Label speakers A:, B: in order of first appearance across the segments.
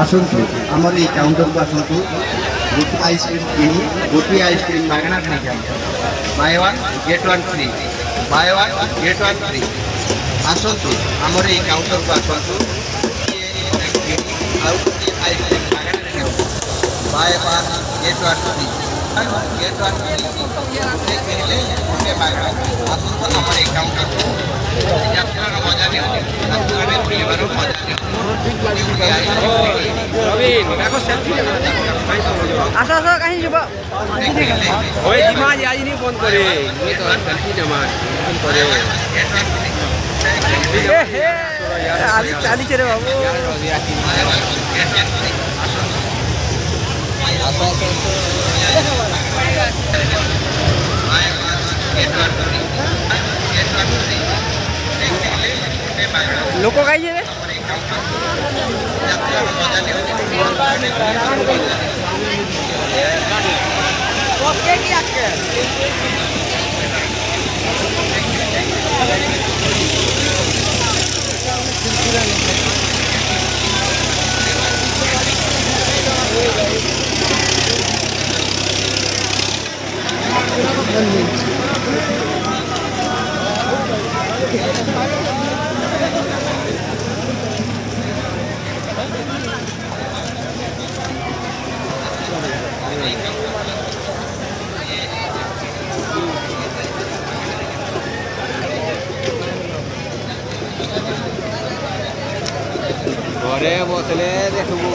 A: आसतु आमर ये काउंटर को आसतु गोटी आइसक्रीम किनी गोटी आइसक्रीम मागना खाई buy one get one free buy one get one free आसतु आमर ये काउंटर को आसतु आइसक्रीम मागना buy one get one free get one free गोटे मागना आसतु आमर ये काउंटर को यात्रा मजा नहीं यात्रा बुलवार मजा नहीं
B: আসো আসো কাহিনী যাব
C: ওই দিমাজ আজ নি ফোন করে নি তো সেলফি জমা ফোন করে
B: এ হে আদি চালি রে বাবু
A: আসো আসো
B: লোক গাইছে রে ওকে কি আছে
C: ঘরে বসলে দেখবো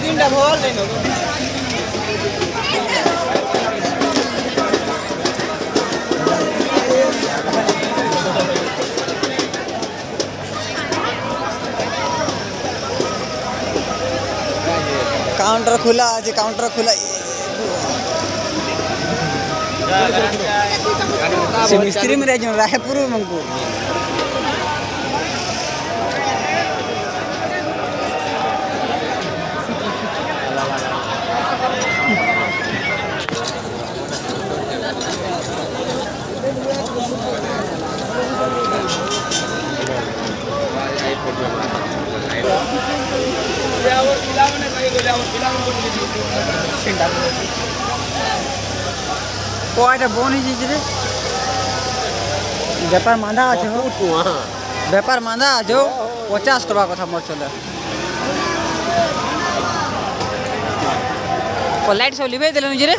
B: তিনটা ভোল काउंटर खुला आज काउंटर खुला से मिस्त्री में रह रायपुर मंगू কয়টা বোন হয়েছে রে ব্যাপার মান্দা আছে ব্যাপার মান্দা আছে 50 করবার কথা মোর চলে লাইট সব লিবে দিলেন যে রে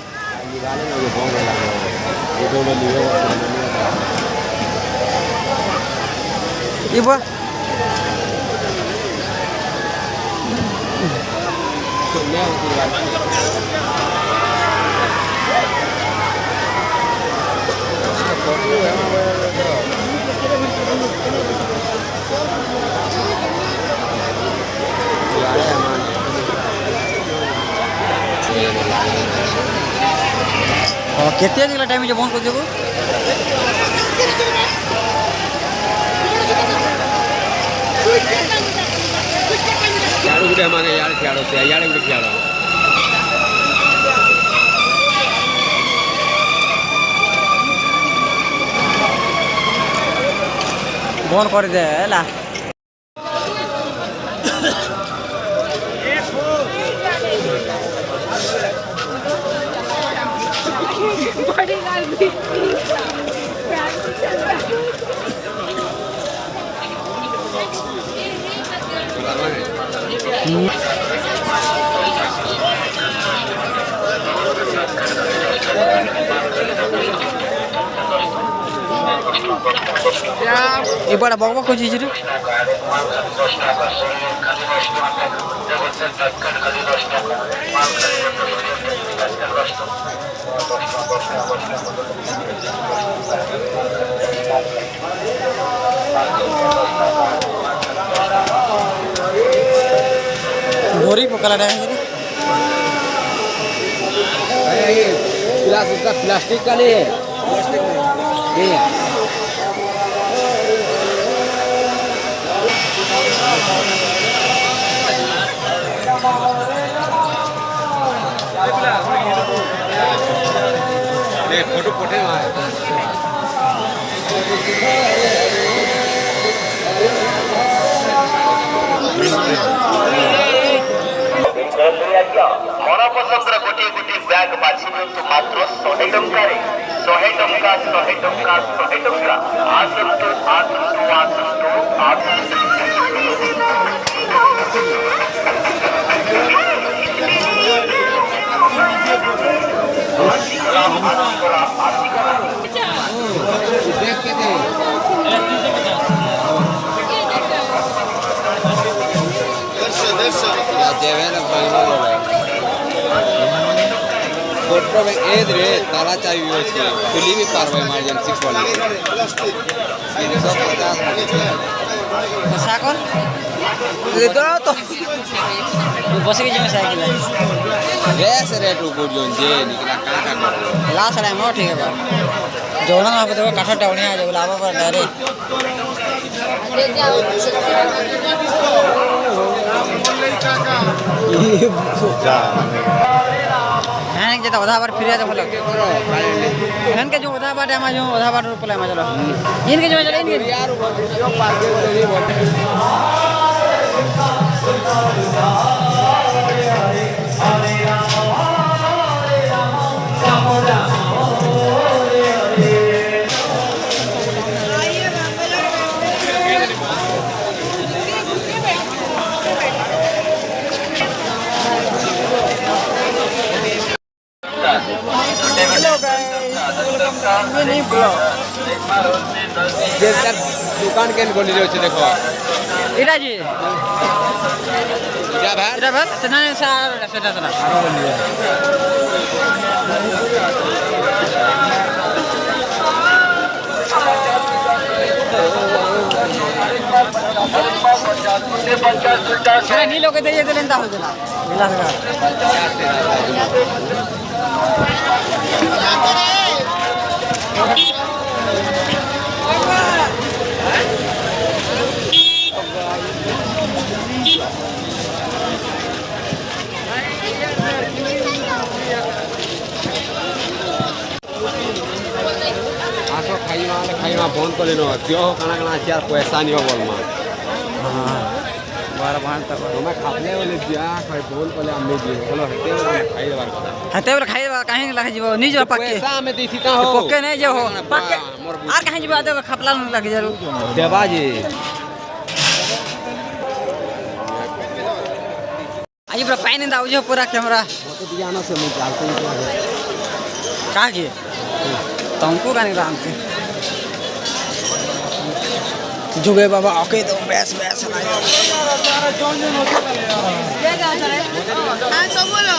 B: ইবা केते दिला टाइम जे बंद कर देबो
C: यार गुटे माने यार खियाड़ो से यार गुटे खियाड़ो
B: बंद कर दे ला बड़ी गाल भी ये बड़ा बकबक को चीज रे बोरी पकड़ा रहा है
C: ये प्लास्टिक का नहीं है प्लास्टिक नहीं है फोटो पठे
D: ମନପସନ୍ଦର ଗୋଟିଏ ଗୋଟିଏ ବ୍ୟାଗ୍ ବାଛି ନିଅନ୍ତୁ ମାତ୍ର 100 ଟଙ୍କାରେ 100 ଟଙ୍କା 100 ଟଙ୍କା 100 ଟଙ୍କା ଆସନ୍ତୁ ଆସନ୍ତୁ ଆସନ୍ତୁ ଆସନ୍ତୁ
C: देख के दे या देवेन फोटो में रे ताला चाहिए होती खुली भी पारवे इमरजेंसी वाली 350
B: साकल तो तो बस के जमे साइकिल
C: गैस रेट ऊपर जो जे निकला का कर
B: लास्ट टाइम हो ठीक है बा जोना ना को काठ टाउनी आ जाए लाभ पर डायरेक्ट हैन के आधा बार फिर जा बोला हैन के जो आधा बार हम जो आधा बार रुपले हम चलो इनके जो चलो इनके
C: यार जो पार्के वाली बोलते दुकान के बोली रहे देखो
B: इरा जी
C: क्या भाई
B: इरा भाई सेना सेना सेना नी लोग दे दे लेंदा हो देला मिला सका
C: आसो खाइमा फोन कर नो त्यो काना काना चार पैसा नहीं हो बोल मा
B: हां बार बार तक
C: मैं खापले वाले दिया खाई फोन पले हमने दिए चलो हते बार खाई
B: हते काहे लगे जीवो नी जो पक्के
C: पैसा में दी थी का हो
B: पक्के नहीं जो हो पक्के आर काहे जीवो आदे खपला लगे जरू
C: देवा जी
B: आज पूरा पानी दाऊ जो पूरा कैमरा
C: तो दिया ना से मैं डालते ही
B: का के तुमको गाने राम के जुगे बाबा ओके तो बेस बेस ना
E: हां सब बोलो